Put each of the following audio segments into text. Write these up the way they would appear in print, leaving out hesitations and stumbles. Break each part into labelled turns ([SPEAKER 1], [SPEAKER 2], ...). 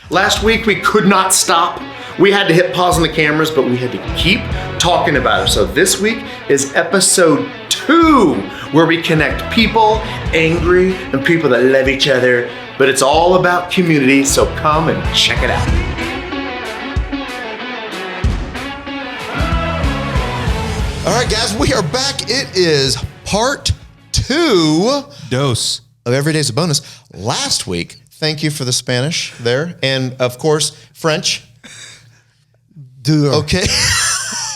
[SPEAKER 1] Last week we could not stop. We had to hit pause on the cameras, but we had to keep talking about it. So this week is episode 2, where we connect people, angry, and people that love each other. But it's all about community, so come and check it out.
[SPEAKER 2] All right, guys, we are back. It is part 2
[SPEAKER 3] Dose
[SPEAKER 2] of Every Day's a Bonus. Last week, thank you for the Spanish there, and of course, French. Okay.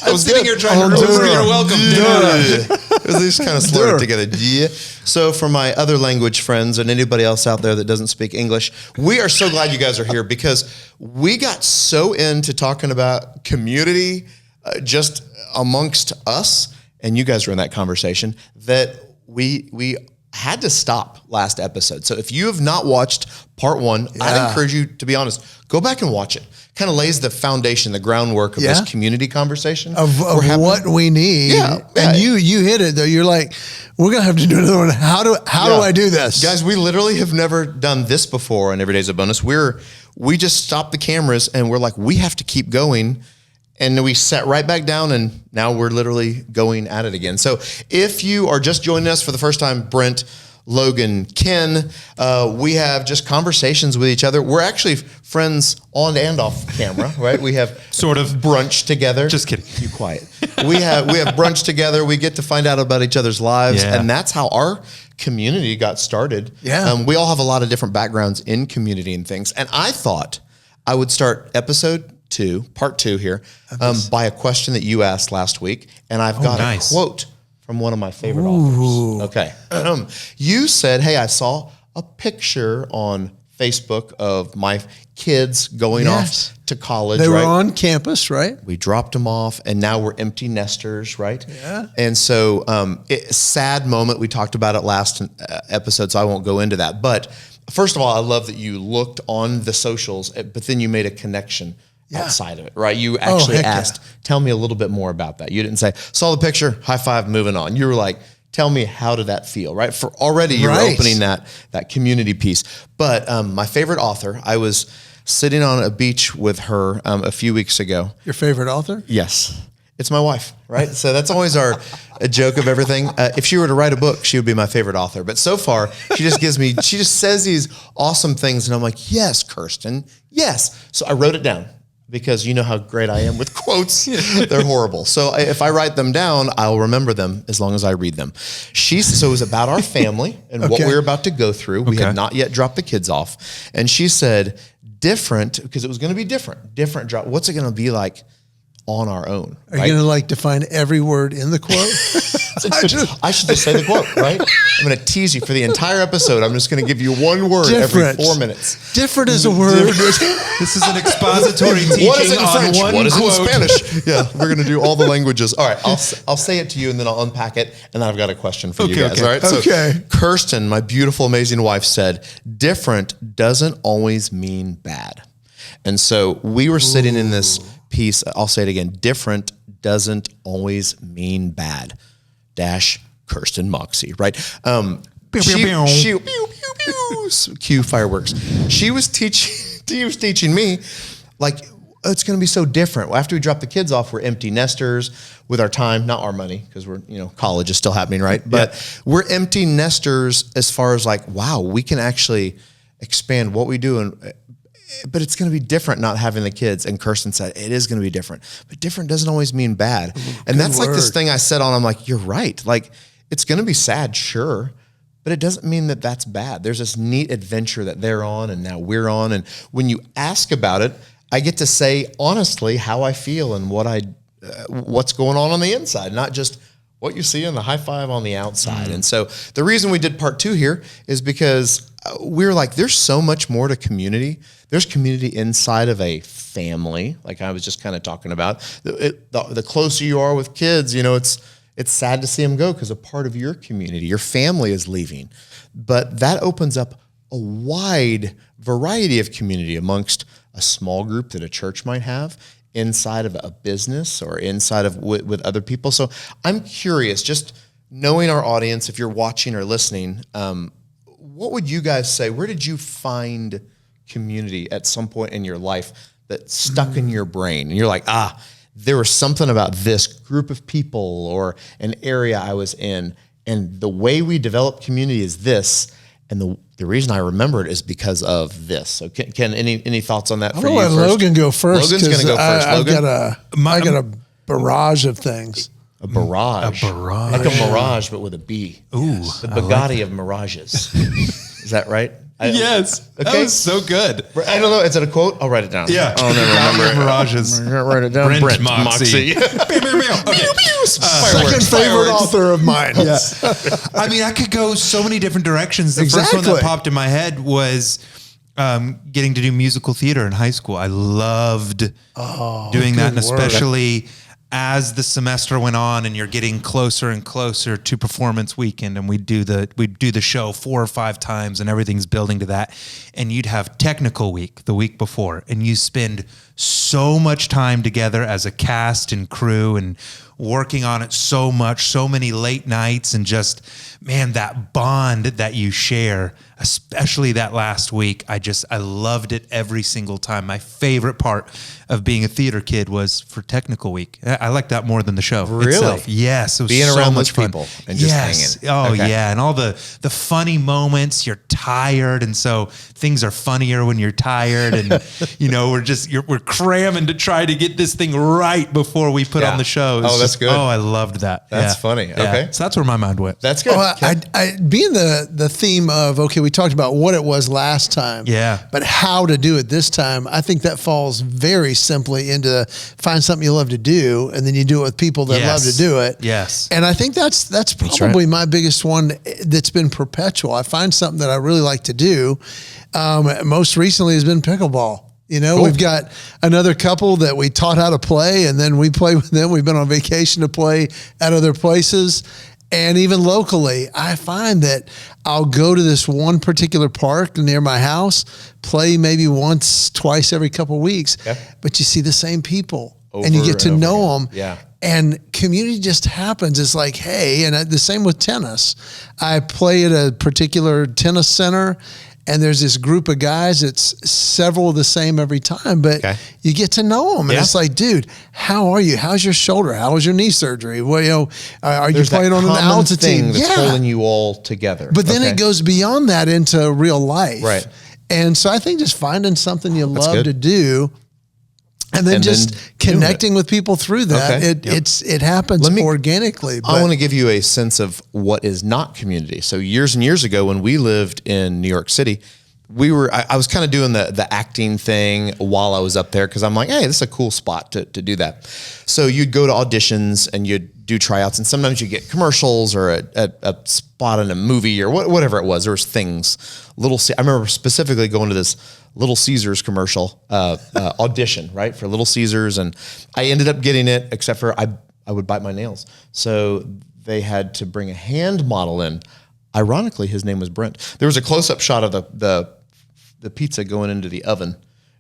[SPEAKER 2] I was sitting here trying to remember your welcome. They just kind of slurred it together. Yeah. So for my other language friends and anybody else out there that doesn't speak English, we are so glad you guys are here because we got so into talking about community just amongst us, and you guys were in that conversation, that we had to stop last episode. So if you have not watched part 1, I'd encourage you, to be honest, go back and watch it. Kind of lays the foundation, the groundwork of this community conversation.
[SPEAKER 4] Of what we need. Yeah. And you hit it though. You're like, we're going to have to do another one. How do I do this?
[SPEAKER 2] Guys, we literally have never done this before on Every Day's a Bonus. We just stopped the cameras and we're like, we have to keep going. And then we sat right back down and now we're literally going at it again. So if you are just joining us for the first time, Brent, Logan, Ken, we have just conversations with each other. We're actually friends on and off camera, right? We have
[SPEAKER 3] sort of
[SPEAKER 2] brunch together.
[SPEAKER 3] Just kidding.
[SPEAKER 2] You quiet. We have brunch together. We get to find out about each other's lives. And that's how our community got started.
[SPEAKER 4] Yeah.
[SPEAKER 2] We all have a lot of different backgrounds in community and things. And I thought I would start part 2 here, by a question that you asked last week. And I've got a quote from one of my favorite authors. Okay. You said, hey, I saw a picture on Facebook of my kids going off to college.
[SPEAKER 4] They were on campus, right?
[SPEAKER 2] We dropped them off and now we're empty nesters, right?
[SPEAKER 4] Yeah.
[SPEAKER 2] And so sad moment. We talked about it last episode, so I won't go into that. But first of all, I love that you looked on the socials, but then you made a connection outside of it, right? You actually asked, tell me a little bit more about that. You didn't say, saw the picture, high five, moving on. You were like, tell me, how did that feel, right? For already you're opening that community piece. But my favorite author, I was sitting on a beach with her a few weeks ago.
[SPEAKER 4] Your favorite author?
[SPEAKER 2] Yes. It's my wife, right? So that's always a joke of everything. If she were to write a book, she would be my favorite author. But so far, she just says these awesome things. And I'm like, yes, Kirsten, yes. So I wrote it down because you know how great I am with quotes. They're horrible. So if I write them down, I'll remember them as long as I read them. So it was about our family and what we were about to go through. We had not yet dropped the kids off. And she said, different, because it was going to be different drop. What's it going to be like on our own?
[SPEAKER 4] Are you going to define every word in the quote?
[SPEAKER 2] I should just say the quote, right? I'm going to tease you for the entire episode. I'm just going to give you one word every 4 minutes.
[SPEAKER 4] Different is a word.
[SPEAKER 3] This is an expository teaching.
[SPEAKER 2] What is it in French? What is it in Spanish?
[SPEAKER 3] Yeah,
[SPEAKER 2] we're going to do all the languages. All right, I'll say it to you and then I'll unpack it. And then I've got a question for you guys. All right. So Kirsten, my beautiful, amazing wife, said, different doesn't always mean bad. And so we were sitting in this piece. I'll say it again. Different doesn't always mean bad. Kirsten MOXEY, right? Cue fireworks. She was teaching me, like, it's going to be so different. After we drop the kids off, we're empty nesters with our time, not our money, because we're, college is still happening, right? But we're empty nesters as far as like, wow, we can actually expand what we do, but it's going to be different not having the kids. And Kirsten said, it is going to be different, but different doesn't always mean bad. And that's like this thing I said on, I'm like, you're right. Like, it's going to be sad, sure, but it doesn't mean that that's bad. There's this neat adventure that they're on and now we're on. And when you ask about it, I get to say honestly how I feel and what's going on the inside, not just what you see in the high five on the outside. And so the reason we did part 2 here is because we're like, there's so much more to community. There's community inside of a family, like I was just kind of talking about. The closer you are with kids, it's sad to see them go because a part of your community, your family is leaving. But that opens up a wide variety of community amongst a small group that a church might have, inside of a business or inside of with other people. So I'm curious, just knowing our audience, if you're watching or listening, what would you guys say? Where did you find community at some point in your life that stuck in your brain? And you're like, there was something about this group of people or an area I was in. And the way we develop community is this. And the reason I remember it is because of this. So Ken, any thoughts on that for you
[SPEAKER 4] let
[SPEAKER 2] first?
[SPEAKER 4] Logan go first.
[SPEAKER 2] Logan's going to go first. Logan?
[SPEAKER 4] I got a barrage of things.
[SPEAKER 2] A barrage.
[SPEAKER 3] A barrage.
[SPEAKER 2] Like a mirage, but with a B.
[SPEAKER 3] Ooh.
[SPEAKER 2] The Bugatti of mirages. Is that right?
[SPEAKER 3] Yes.
[SPEAKER 2] Okay.
[SPEAKER 3] That was so good.
[SPEAKER 2] I don't know. Is it a quote? I'll write it down.
[SPEAKER 3] Yeah.
[SPEAKER 2] I'll never remember it.
[SPEAKER 3] Mirages.
[SPEAKER 2] Write it down.
[SPEAKER 3] Brent,
[SPEAKER 2] Moxey.
[SPEAKER 3] Okay.
[SPEAKER 4] Second favorite author of mine.
[SPEAKER 3] Yeah. I mean, I could go so many different directions. The first one that
[SPEAKER 4] Exactly.
[SPEAKER 3] popped in my head was getting to do musical theater in high school. I loved doing that, and especially as the semester went on and you're getting closer and closer to performance weekend, and we'd do the show 4 or 5 times and everything's building to that. And you'd have technical week the week before, and you spend so much time together as a cast and crew and working on it so much, so many late nights, and just, man, that bond that you share, especially that last week. I loved it every single time. My favorite part of being a theater kid was for technical week. I like that more than the show itself. Yes. It was
[SPEAKER 2] being
[SPEAKER 3] so
[SPEAKER 2] around
[SPEAKER 3] much
[SPEAKER 2] those
[SPEAKER 3] fun.
[SPEAKER 2] people and just hanging.
[SPEAKER 3] Oh,
[SPEAKER 2] Okay.
[SPEAKER 3] yeah. And all the funny moments, you're tired. And so things are funnier when you're tired. And, we're cramming to try to get this thing right before we put on the show.
[SPEAKER 2] Oh, that's good.
[SPEAKER 3] Oh, I loved that.
[SPEAKER 2] That's funny.
[SPEAKER 3] Yeah.
[SPEAKER 2] Okay.
[SPEAKER 3] So that's where my mind went.
[SPEAKER 2] That's good.
[SPEAKER 4] Oh, I being the theme of, we talked about what it was last time.
[SPEAKER 3] Yeah.
[SPEAKER 4] But how to do it this time, I think that falls very simply into find something you love to do, and then you do it with people that love to do it.
[SPEAKER 3] Yes.
[SPEAKER 4] And I think that's probably my biggest one that's been perpetual. I find something that I really like to do. Most recently has been pickleball.
[SPEAKER 2] Cool.
[SPEAKER 4] We've got another couple that we taught how to play, and then we play with them. We've been on vacation to play at other places. And even locally, I find that I'll go to this one particular park near my house, play maybe once, twice every couple of weeks, but you see the same people and you get to know them.
[SPEAKER 2] Yeah.
[SPEAKER 4] And community just happens. It's like, hey, and the same with tennis. I play at a particular tennis center, and there's this group of guys. It's several of the same every time, but you get to know them. And it's like, dude, how are you? How's your shoulder? How was your knee surgery? Well, are you playing on an altitude
[SPEAKER 2] thing that's holding you all together.
[SPEAKER 4] But then it goes beyond that into real life.
[SPEAKER 2] Right.
[SPEAKER 4] And so I think just finding something you love to do, and then just connecting with people through that, it happens organically.
[SPEAKER 2] I want to give you a sense of what is not community. So years and years ago, when we lived in New York City, I was kind of doing the acting thing while I was up there, because I'm like, hey, this is a cool spot to do that. So you'd go to auditions and you'd do tryouts, and sometimes you get commercials or a spot in a movie or whatever it was. There was things. I remember specifically going to this Little Caesars commercial audition, right, for Little Caesars, and I ended up getting it, except for I would bite my nails. So they had to bring a hand model in. Ironically, his name was Brent. There was a close-up shot of the pizza going into the oven.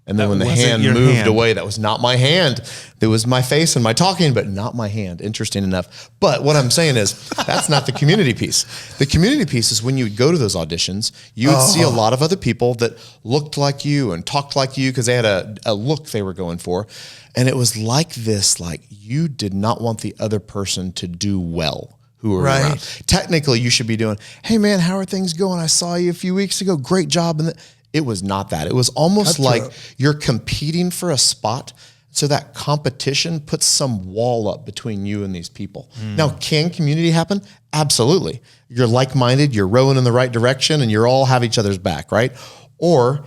[SPEAKER 2] And then when the hand moved away, that was not my hand. There was my face and my talking, but not my hand. Interesting enough. But what I'm saying is, that's not the community piece. The community piece is when you would go to those auditions, you would see a lot of other people that looked like you and talked like you, because they had a look they were going for. And it was like this, like you did not want the other person to do well. Who were around. Technically, you should be doing, hey man, how are things going? I saw you a few weeks ago. Great job. And it was not that. It was almost like you're competing for a spot. So that competition puts some wall up between you and these people. Now, can community happen? Absolutely. You're like-minded, you're rowing in the right direction, and you all have each other's back, right? Or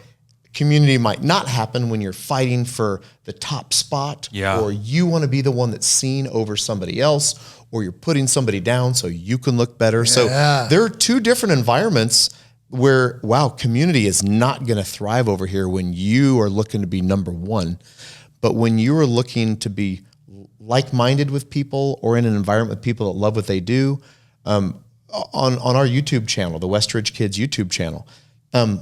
[SPEAKER 2] community might not happen when you're fighting for the top spot, or you want to be the one that's seen over somebody else, or you're putting somebody down so you can look better. So there are two different environments where, community is not going to thrive over here when you are looking to be number one. But when you are looking to be like-minded with people or in an environment with people that love what they do, on our YouTube channel, the Westridge Kids YouTube channel,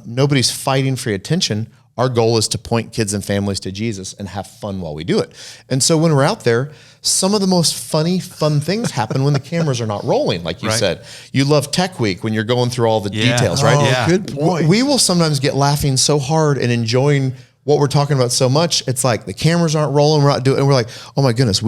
[SPEAKER 2] nobody's fighting for your attention. Our goal is to point kids and families to Jesus and have fun while we do it. And so when we're out there, some of the most fun things happen when the cameras are not rolling, like you said. You love Tech Week when you're going through all the details, right?
[SPEAKER 4] Oh, good point.
[SPEAKER 2] We will sometimes get laughing so hard and enjoying what we're talking about so much. It's like the cameras aren't rolling, we're not doing, and we're like, oh my goodness,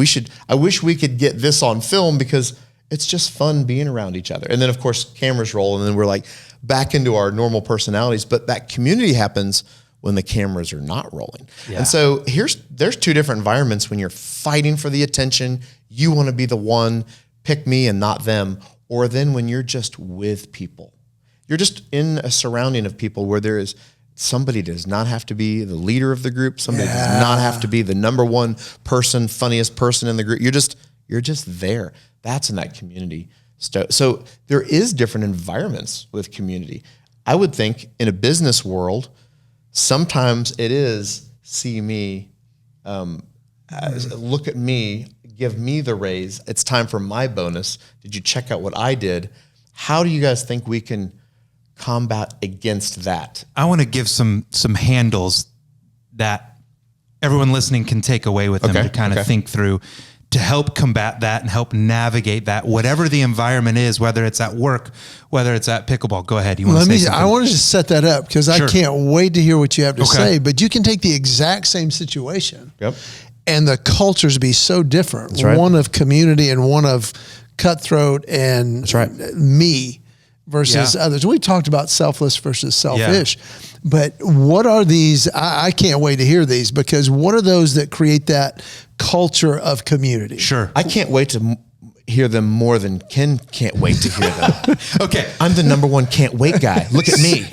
[SPEAKER 2] I wish we could get this on film because it's just fun being around each other. And then of course cameras roll and then we're like back into our normal personalities, but that community happens when the cameras are not rolling. Yeah. And so there's two different environments when you're fighting for the attention, you want to be the one, pick me and not them, or then when you're just with people. You're just in a surrounding of people where there is somebody does not have to be the leader of the group, somebody does not have to be the number one person, funniest person in the group. You're just there. That's in that community. So there is different environments with community. I would think in a business world, sometimes it is see me, look at me, give me the raise. It's time for my bonus. Did you check out what I did? How do you guys think we can combat against that?
[SPEAKER 3] I want to give some handles that everyone listening can take away with them to kind of think through, to help combat that and help navigate that, whatever the environment is, whether it's at work, whether it's at pickleball. Go ahead. You want to say something?
[SPEAKER 4] I want to just set that up because I can't wait to hear what you have to say, but you can take the exact same situation and the cultures be so different. That's right. One of community and one of cutthroat and me versus others. We talked about selfless versus selfish, but what are these? I can't wait to hear these because what are those that create that culture of community?
[SPEAKER 3] Sure.
[SPEAKER 2] I can't wait to hear them more than Ken can't wait to hear them.
[SPEAKER 3] Okay.
[SPEAKER 2] I'm the number one can't wait guy. Look at me.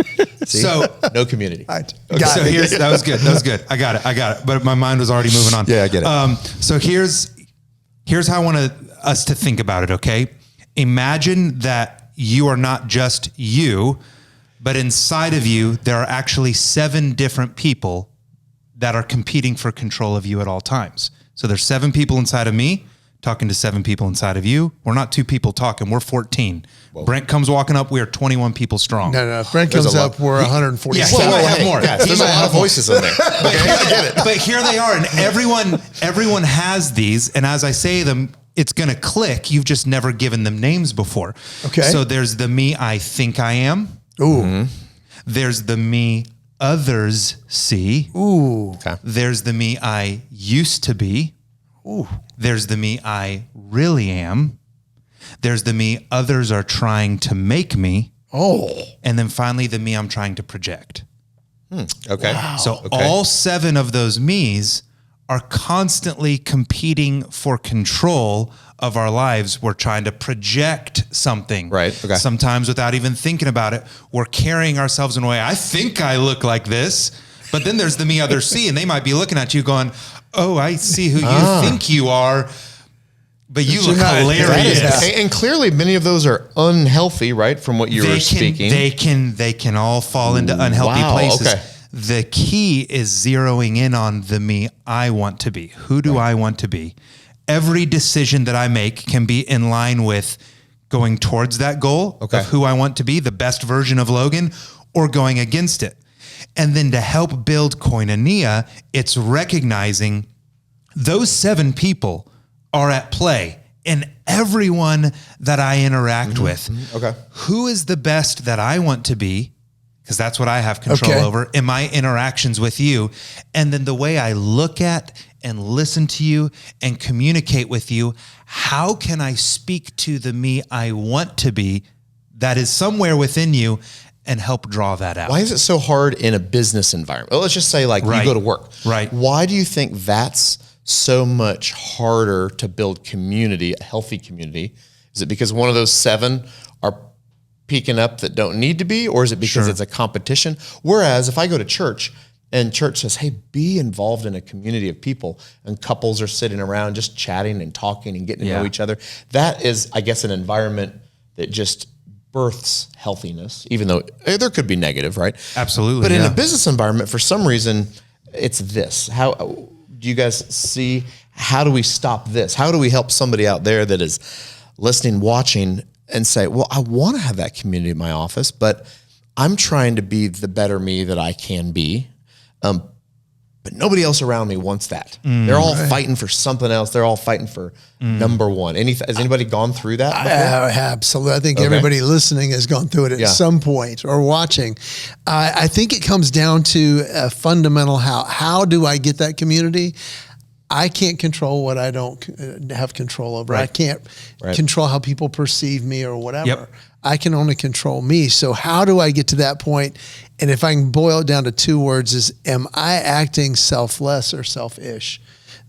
[SPEAKER 2] See? So no community.
[SPEAKER 3] That was good. That was good. I got it. But my mind was already moving on.
[SPEAKER 2] Yeah, I get it.
[SPEAKER 3] So here's how I want us to think about it. Okay. Imagine that you are not just you, but inside of you, there are actually 7 different people that are competing for control of you at all times. So there's 7 people inside of me talking to 7 people inside of you. We're not 2 people talking. We're 14. Whoa. Brent comes walking up. We are 21 people strong.
[SPEAKER 4] No. If Brent comes up, we're 140.
[SPEAKER 3] Yeah, he might have more.
[SPEAKER 2] Guys, there's a lot of voices in there.
[SPEAKER 3] But here they are. And everyone has these. And as I say them, it's going to click. You've just never given them names before.
[SPEAKER 4] Okay.
[SPEAKER 3] So there's the me I think I am.
[SPEAKER 4] Ooh. Mm-hmm.
[SPEAKER 3] There's the me others see.
[SPEAKER 4] Ooh.
[SPEAKER 2] Okay.
[SPEAKER 3] There's the me I used to be.
[SPEAKER 4] Ooh.
[SPEAKER 3] There's the me I really am. There's the me others are trying to make me.
[SPEAKER 4] Oh.
[SPEAKER 3] And then finally the me I'm trying to project.
[SPEAKER 2] Okay.
[SPEAKER 4] Wow.
[SPEAKER 3] So all 7 of those me's are constantly competing for control of our lives. We're trying to project something.
[SPEAKER 2] Right. Okay.
[SPEAKER 3] Sometimes without even thinking about it, we're carrying ourselves in a way. I think I look like this, but then there's the me others see, and they might be looking at you going, oh, I see who you think you are, but you look hilarious.
[SPEAKER 2] And clearly many of those are unhealthy, right? From what you were speaking.
[SPEAKER 3] They can all fall into unhealthy places.
[SPEAKER 2] Okay.
[SPEAKER 3] The key is zeroing in on the me I want to be. Who do I want to be? Every decision that I make can be in line with going towards that goal of who I want to be, the best version of Logan, or going against it. And then to help build koinonia, it's recognizing those 7 people are at play in everyone that I interact with.
[SPEAKER 2] Okay.
[SPEAKER 3] Who is the best that I want to be? Because that's what I have control over in my interactions with you. And then the way I look at and listen to you and communicate with you, how can I speak to the me I want to be that is somewhere within you and help draw that out?
[SPEAKER 2] Why is it so hard in a business environment? Well, let's just say like you go to work.
[SPEAKER 3] Right.
[SPEAKER 2] Why do you think that's so much harder to build community, a healthy community? Is it because one of those 7 are peeking up that don't need to be, or is it because it's a competition? Whereas if I go to church and church says, hey, be involved in a community of people, and couples are sitting around just chatting and talking and getting to know each other, that is, I guess, an environment that just births healthiness, even though there could be negative, right?
[SPEAKER 3] Absolutely.
[SPEAKER 2] But in a business environment, for some reason, it's this. How do you guys see, how do we stop this? How do we help somebody out there that is listening, watching, and say, well, I want to have that community in my office, but I'm trying to be the better me that I can be. But nobody else around me wants that. They're all fighting for something else. They're all fighting for number one. Has anybody gone through that before?
[SPEAKER 4] Absolutely. I think everybody listening has gone through it at some point or watching. I think it comes down to a fundamental how do I get that community? I can't control what I don't have control over. I can't control how people perceive me or whatever.
[SPEAKER 3] Yep.
[SPEAKER 4] I can only control me. So how do I get to that point? And if I can boil it down to 2 words is, am I acting selfless or selfish?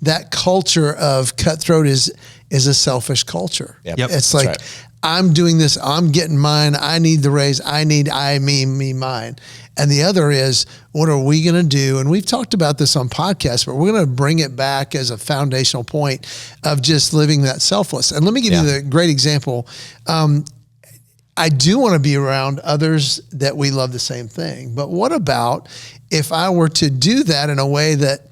[SPEAKER 4] That culture of cutthroat is a selfish culture.
[SPEAKER 2] Yep.
[SPEAKER 4] It's like, I'm doing this, I'm getting mine, I need the raise, me, mine. And the other is, what are we going to do? And we've talked about this on podcasts, but we're going to bring it back as a foundational point of just living that selfless. And let me give you the great example. I do want to be around others that we love the same thing. But what about if I were to do that in a way that,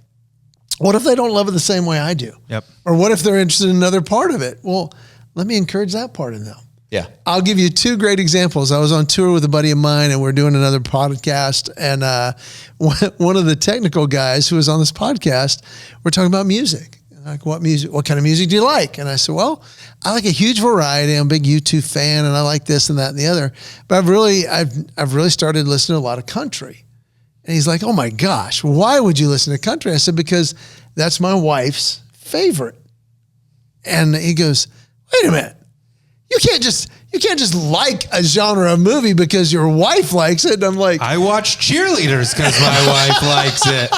[SPEAKER 4] what if they don't love it the same way I do?
[SPEAKER 3] Yep.
[SPEAKER 4] Or what if they're interested in another part of it? Well, let me encourage that part in them.
[SPEAKER 2] Yeah.
[SPEAKER 4] I'll give you 2 great examples. I was on tour with a buddy of mine and we're doing another podcast. And one of the technical guys who was on this podcast, we're talking about music. Like, what music? What kind of music do you like? And I said, well, I like a huge variety. I'm a big U2 fan, and I like this and that and the other. But I've really started listening to a lot of country. And he's like, oh my gosh, why would you listen to country? I said, because that's my wife's favorite. And he goes, wait a minute. You can't just like a genre of movie because your wife likes it. And I'm like,
[SPEAKER 3] I watch cheerleaders because my wife likes it.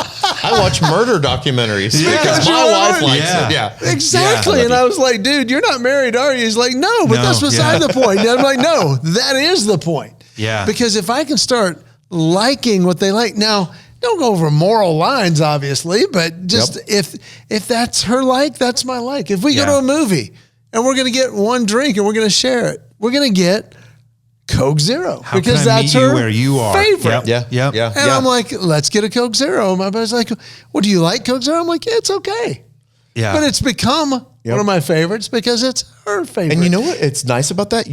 [SPEAKER 2] I watch murder documentaries because my wife likes it. Yeah,
[SPEAKER 4] exactly. And I was like, dude, you're not married, are you? He's like, no, but that's beside the point. And I'm like, no, that is the point.
[SPEAKER 3] Yeah.
[SPEAKER 4] Because if I can start liking what they like, now don't go over moral lines, obviously, but just if that's her like, that's my like. If we go to a movie and we're going to get one drink and we're going to share it, we're going to get Coke Zero because that's her
[SPEAKER 3] where you are.
[SPEAKER 4] favorite.
[SPEAKER 3] Yep.
[SPEAKER 4] And I'm like, let's get a Coke Zero. My buddy's like, well, do you like Coke Zero? I'm like, yeah, it's okay.
[SPEAKER 3] Yeah.
[SPEAKER 4] But it's become one of my favorites because it's her favorite.
[SPEAKER 2] And you know what? It's nice about that.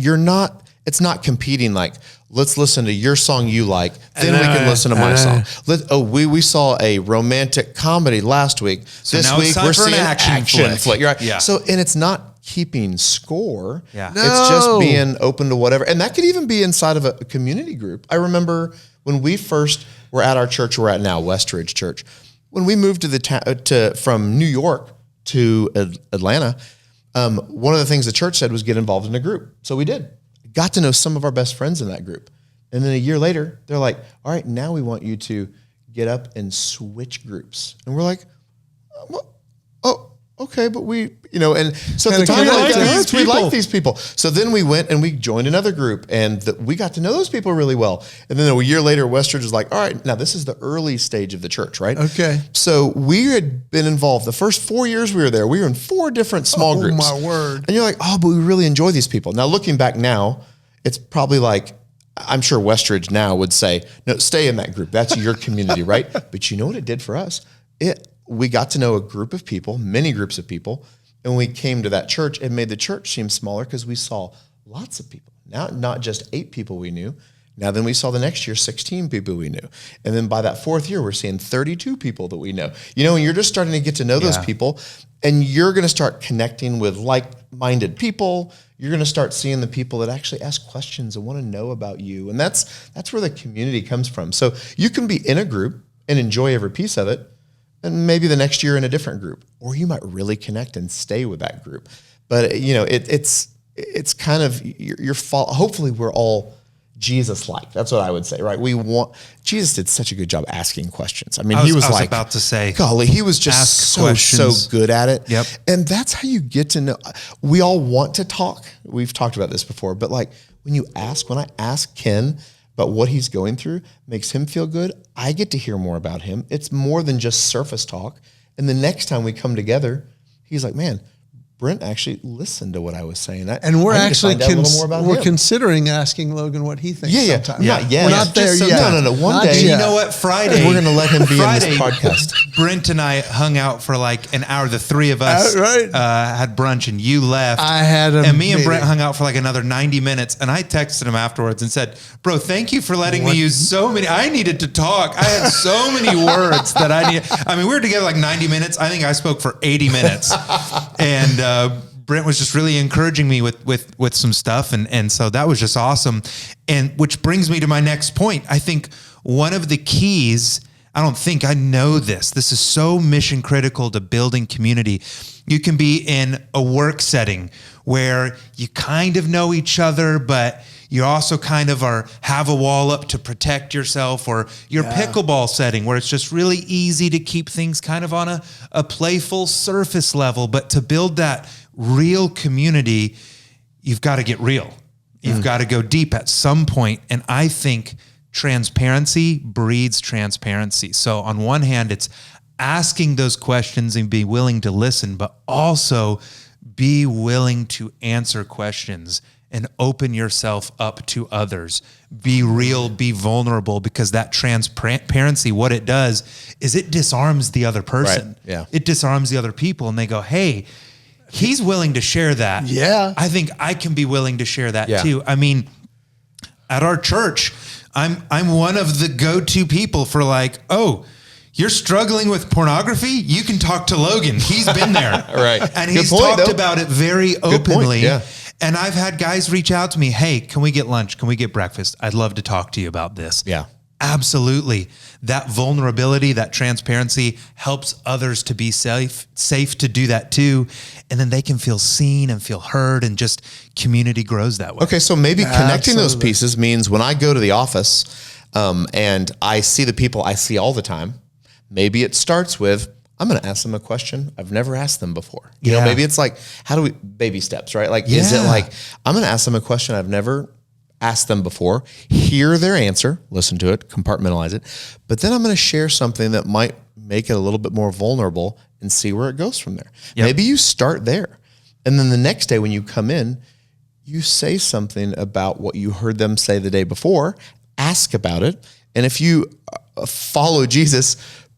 [SPEAKER 2] It's not competing. Like, let's listen to your song you like, then we can listen to my song. We saw a romantic comedy last week.
[SPEAKER 3] So
[SPEAKER 2] this
[SPEAKER 3] now
[SPEAKER 2] week
[SPEAKER 3] it's time
[SPEAKER 2] we're
[SPEAKER 3] for an
[SPEAKER 2] seeing
[SPEAKER 3] action flick.
[SPEAKER 2] You're right.
[SPEAKER 3] Yeah.
[SPEAKER 2] So, and it's not keeping score.
[SPEAKER 3] Yeah.
[SPEAKER 4] No.
[SPEAKER 2] It's just being open to whatever. And that could even be inside of a community group. I remember when we first were at our church we're at now, Westridge Church, when we moved from New York to Atlanta, one of the things the church said was get involved in a group. So we did. Got to know some of our best friends in that group. And then a year later, they're like, all right, now we want you to get up and switch groups. And we're like, oh, okay, but and so at the time, we like these people. So then we went and we joined another group and we got to know those people really well. And then a year later, Westridge was like, all right, now this is the early stage of the church, right?
[SPEAKER 4] Okay.
[SPEAKER 2] So we had been involved. The first 4 years we were there, we were in 4 different small groups.
[SPEAKER 4] Oh, my word.
[SPEAKER 2] And you're like, oh, but we really enjoy these people. Now, looking back now, it's probably like, I'm sure Westridge now would say, no, stay in that group. That's your community, right? But you know what it did for us? We got to know a group of people, many groups of people, and when we came to that church, it made the church seem smaller because we saw lots of people. Now, not just 8 people we knew. Now, then we saw the next year 16 people we knew. And then by that 4th year, we're seeing 32 people that we know. And you're just starting to get to know those people, and you're going to start connecting with like-minded people. You're going to start seeing the people that actually ask questions and want to know about you. And that's where the community comes from. So you can be in a group and enjoy every piece of it, and maybe the next year in a different group, or you might really connect and stay with that group. But it's kind of your fault. Hopefully, we're all Jesus-like. That's what I would say, right? Jesus did such a good job asking questions. I mean, he was
[SPEAKER 3] about to say,
[SPEAKER 2] golly, he was just so good at it.
[SPEAKER 3] Yep.
[SPEAKER 2] And that's how you get to know. We all want to talk. We've talked about this before, but when I ask Ken about what he's going through, makes him feel good, I get to hear more about him. It's more than just surface talk. And the next time we come together, he's like, man, Brent actually listened to what I was saying.
[SPEAKER 4] And we're
[SPEAKER 2] I need to
[SPEAKER 4] actually
[SPEAKER 2] find out a little more about him.
[SPEAKER 4] considering asking Logan what he thinks.
[SPEAKER 2] Yeah.
[SPEAKER 4] sometime.
[SPEAKER 2] Not yet.
[SPEAKER 4] We're not there yet.
[SPEAKER 2] No. One
[SPEAKER 4] Not
[SPEAKER 2] day.
[SPEAKER 4] yet.
[SPEAKER 3] You know what? Friday,
[SPEAKER 2] We're going to let him be in
[SPEAKER 3] Friday,
[SPEAKER 2] this podcast.
[SPEAKER 3] Brent and I hung out for like an hour. The three of us
[SPEAKER 4] Right.
[SPEAKER 3] had brunch, and you left.
[SPEAKER 4] I had a
[SPEAKER 3] and me and Brent
[SPEAKER 4] meeting.
[SPEAKER 3] hung out for like another 90 minutes. And I texted him afterwards and said, "Bro, thank you for letting me use so many. I needed to talk. I had so many words that I needed. I mean, we were together like 90 minutes. I think I spoke for 80 minutes, and." Brent was just really encouraging me with some stuff. And so that was just awesome. And which brings me to my next point. I think one of the keys, I know this. This is so mission critical to building community. You can be in a work setting where you kind of know each other, but you also kind of have a wall up to protect yourself, or your pickleball setting where it's just really easy to keep things kind of on a playful surface level. But to build that real community, you've got to get real. You've got to go deep at some point. And I think transparency breeds transparency. So on one hand, it's asking those questions and be willing to listen, but also be willing to answer questions and open yourself up to others. Be real, be vulnerable, because that transparency, what it does is it disarms the other person.
[SPEAKER 2] Right. Yeah.
[SPEAKER 3] It disarms the other people, and they go, hey, he's willing to share that.
[SPEAKER 4] Yeah.
[SPEAKER 3] I think I can be willing to share that
[SPEAKER 2] Yeah.
[SPEAKER 3] too. I mean, at our church, I'm one of the go-to people for like, oh, you're struggling with pornography? You can talk to Logan. He's been there.
[SPEAKER 2] Right.
[SPEAKER 3] And
[SPEAKER 2] Good
[SPEAKER 3] he's
[SPEAKER 2] point,
[SPEAKER 3] talked
[SPEAKER 2] though.
[SPEAKER 3] about it very
[SPEAKER 2] point,
[SPEAKER 3] openly.
[SPEAKER 2] yeah.
[SPEAKER 3] And I've had guys reach out to me, hey, can we get lunch? Can we get breakfast? I'd love to talk to you about this.
[SPEAKER 2] Yeah.
[SPEAKER 3] Absolutely. That vulnerability, that transparency helps others to be safe to do that too. And then they can feel seen and feel heard, and just community grows that way.
[SPEAKER 2] Okay, so maybe connecting those
[SPEAKER 4] Absolutely.
[SPEAKER 2] pieces means when I go to the office and I see the people I see all the time, maybe it starts with, I'm going to ask them a question I've never asked them before. You know,
[SPEAKER 3] Yeah.
[SPEAKER 2] maybe it's like, how do we, baby steps, right? Like, is it
[SPEAKER 3] Yeah.
[SPEAKER 2] like, I'm going to ask them a question I've never asked them before, hear their answer, listen to it, compartmentalize it, but then I'm going to share something that might make it a little bit more vulnerable and see where it goes from there.
[SPEAKER 3] Yep.
[SPEAKER 2] Maybe you start there. And then the next day when you come in, you say something about what you heard them say the day before, ask about it. And if you follow Jesus,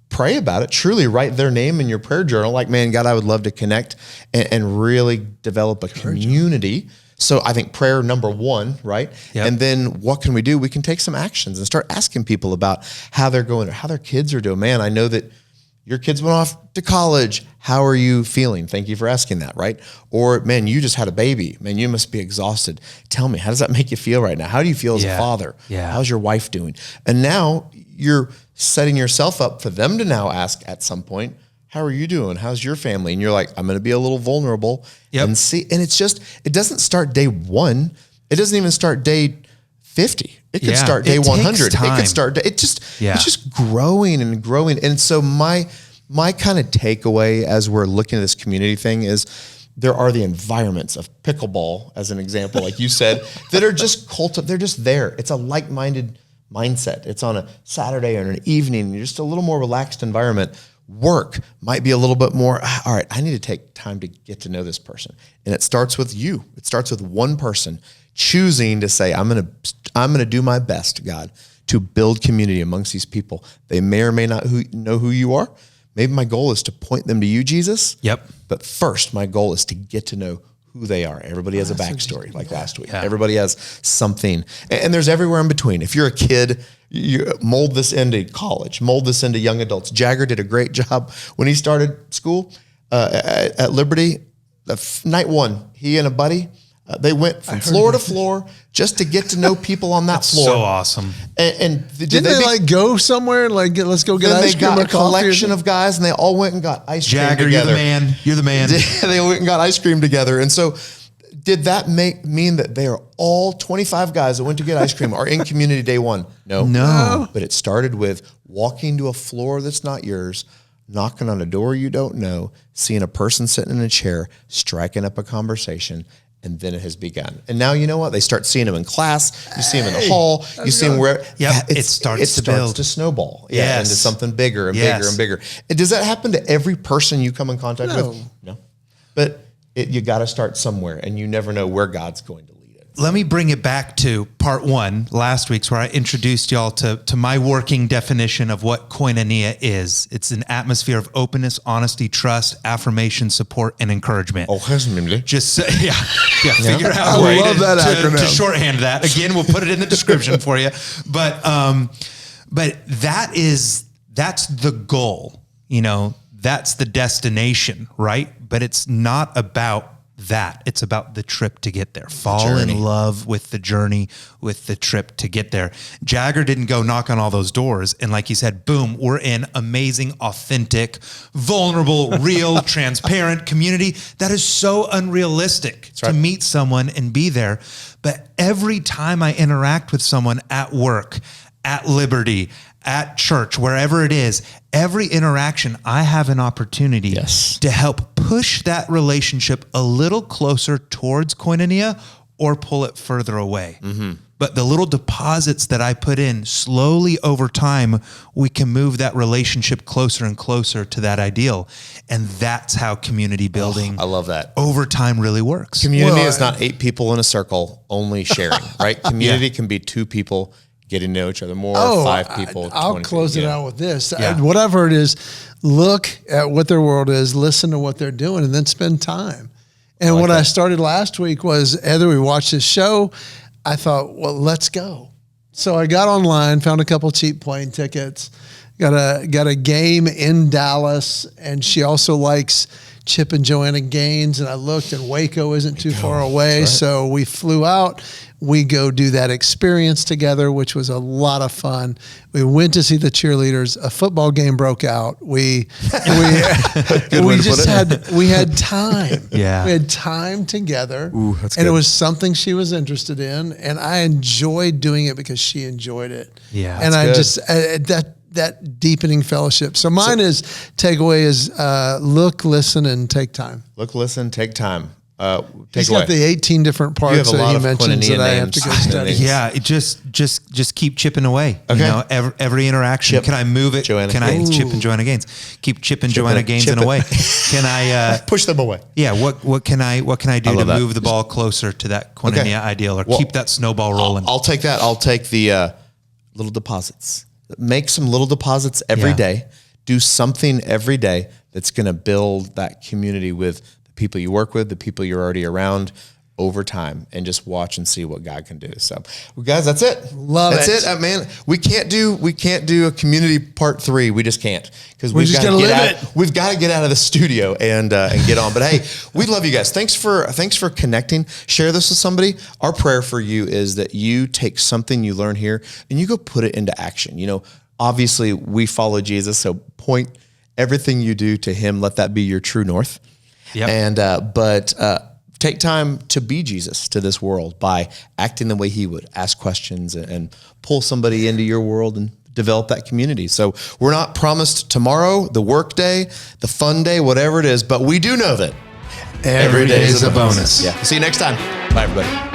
[SPEAKER 2] pray about it, truly write their name in your prayer journal. Like, man, God, I would love to connect and really develop a community. So I think prayer, number one, right?
[SPEAKER 3] Yep.
[SPEAKER 2] And then what can we do? We can take some actions and start asking people about how they're going or how their kids are doing. Man, I know that your kids went off to college. How are you feeling? Thank you for asking that, right? Or, man, you just had a baby. Man, you must be exhausted. Tell me, how does that make you feel right now? How do you feel as a father?
[SPEAKER 3] Yeah.
[SPEAKER 2] How's your wife doing? And now you're setting yourself up for them to now ask at some point, how are you doing? How's your family? And you're like, I'm going to be a little vulnerable and see. And it's just, it doesn't start day one. It doesn't even start day 50. It could start day
[SPEAKER 3] It takes
[SPEAKER 2] 100. It
[SPEAKER 3] time.
[SPEAKER 2] could start, it's just growing and growing. And so my kind of takeaway as we're looking at this community thing is there are the environments of pickleball, as an example, like you said, that are just they're just there. It's a like-minded mindset. It's on a Saturday or an evening, just a little more relaxed environment. Work might be a little bit more, all right, I need to take time to get to know this person. And it starts with you. It starts with one person choosing to say, I'm going to do my best, God, to build community amongst these people. They may or may not know who you are. Maybe my goal is to point them to you, Jesus.
[SPEAKER 3] Yep.
[SPEAKER 2] But first, my goal is to get to know who they are. Everybody has a backstory, like last week.
[SPEAKER 3] Yeah.
[SPEAKER 2] Everybody has something. And there's everywhere in between. If you're a kid, you mold this into college, mold this into young adults. Jagger did a great job when he started school at Liberty. Night one, he and a buddy, they went from floor to floor just to get to know people on that floor.
[SPEAKER 3] So awesome.
[SPEAKER 2] And
[SPEAKER 4] Didn't they like go somewhere and like let's go get
[SPEAKER 2] then
[SPEAKER 4] ice
[SPEAKER 2] they
[SPEAKER 4] cream
[SPEAKER 2] got
[SPEAKER 4] or
[SPEAKER 2] a
[SPEAKER 4] coffee or
[SPEAKER 2] collection
[SPEAKER 4] something?
[SPEAKER 2] of guys, and they all went and got ice cream
[SPEAKER 3] Jagger,
[SPEAKER 2] together.
[SPEAKER 3] you're the man. You're the man.
[SPEAKER 2] They went and got ice cream together. And so did that mean that they are all 25 guys that went to get ice cream are in community day one? No. But it started with walking to a floor that's not yours, knocking on a door you don't know, seeing a person sitting in a chair, striking up a conversation, and then it has begun. And now you know what? They start seeing them in class. You see them in the hall. You see them where
[SPEAKER 3] It starts to build.
[SPEAKER 2] to snowball.
[SPEAKER 3] Yes.
[SPEAKER 2] Into something bigger and
[SPEAKER 3] Yes.
[SPEAKER 2] bigger and bigger. And does that happen to every person you come in contact with? No. But you got to start somewhere, and you never know where God's going to lead it.
[SPEAKER 3] Let me bring it back to part 1, last week's, where I introduced y'all to my working definition of what koinonia is. It's an atmosphere of openness, honesty, trust, affirmation, support, and encouragement. Just figure out a way to shorthand that. Again, we'll put it in the description for you. But that's the goal, that's the destination, right? But it's not about that. It's about the trip to get there. Fall in love with the journey, with the trip to get there. Jagger didn't go knock on all those doors. And like he said, boom, we're in amazing, authentic, vulnerable, real, transparent community. That is so unrealistic to meet someone and be there. But every time I interact with someone at work, at Liberty, at church, wherever it is, every interaction, I have an opportunity to help push that relationship a little closer towards koinonia or pull it further away. Mm-hmm. But the little deposits that I put in slowly over time, we can move that relationship closer and closer to that ideal. And that's how community building
[SPEAKER 2] I love that.
[SPEAKER 3] Over time really works.
[SPEAKER 2] Community is not 8 people in a circle only sharing, right? Community can be 2 people getting to know each other more, 5 people.
[SPEAKER 4] I'll close it out with this. Whatever it is, look at what their world is, listen to what they're doing, and then spend time. And what I started last week was, Heather, we watched this show. I thought, well, let's go. So I got online, found a couple cheap plane tickets, got a game in Dallas, and she also likes Chip and Joanna Gaines, and I looked, and Waco isn't too far away, so we flew out. We go do that experience together, which was a lot of fun. We went to see the cheerleaders. A football game broke out. We had time.
[SPEAKER 3] Yeah,
[SPEAKER 4] we had time together,
[SPEAKER 2] that's
[SPEAKER 4] and
[SPEAKER 2] good.
[SPEAKER 4] it was something she was interested in, and I enjoyed doing it because she enjoyed it.
[SPEAKER 3] Yeah,
[SPEAKER 4] and I just that deepening fellowship. So mine is takeaway is look, listen, and take time.
[SPEAKER 2] Look, listen, take time.
[SPEAKER 4] He's got the 18 different parts that he mentions that I have to go study.
[SPEAKER 3] Yeah, it just keep chipping away. Okay. Every interaction.
[SPEAKER 2] Chip,
[SPEAKER 3] can I move it?
[SPEAKER 2] Joanna
[SPEAKER 3] Can
[SPEAKER 2] Gaines.
[SPEAKER 3] I Chip and Joanna Gaines? Keep chipping Joanna Gaines in a way. Can I
[SPEAKER 2] push them away?
[SPEAKER 3] Yeah. What can I do to move the ball closer to that koinonia ideal, or keep that snowball rolling?
[SPEAKER 2] I'll take that. I'll take the little deposits. Make some little deposits every day. Do something every day that's going to build that community with people you work with, the people you're already around over time, and just watch and see what God can do. So, well, guys, that's it. That's it, man. We can't do a community part 3. We just can't, because we've got to get out. We've got to get out of the studio and get on. But hey, we love you guys. Thanks for connecting. Share this with somebody. Our prayer for you is that you take something you learn here and you go put it into action. Obviously we follow Jesus, so point everything you do to Him. Let that be your true north. Yep. And but take time to be Jesus to this world by acting the way He would. Ask questions and pull somebody into your world and develop that community. So we're not promised tomorrow, the work day, the fun day, whatever it is, but we do know that every day is a bonus. Yeah. See you next time. Bye, everybody.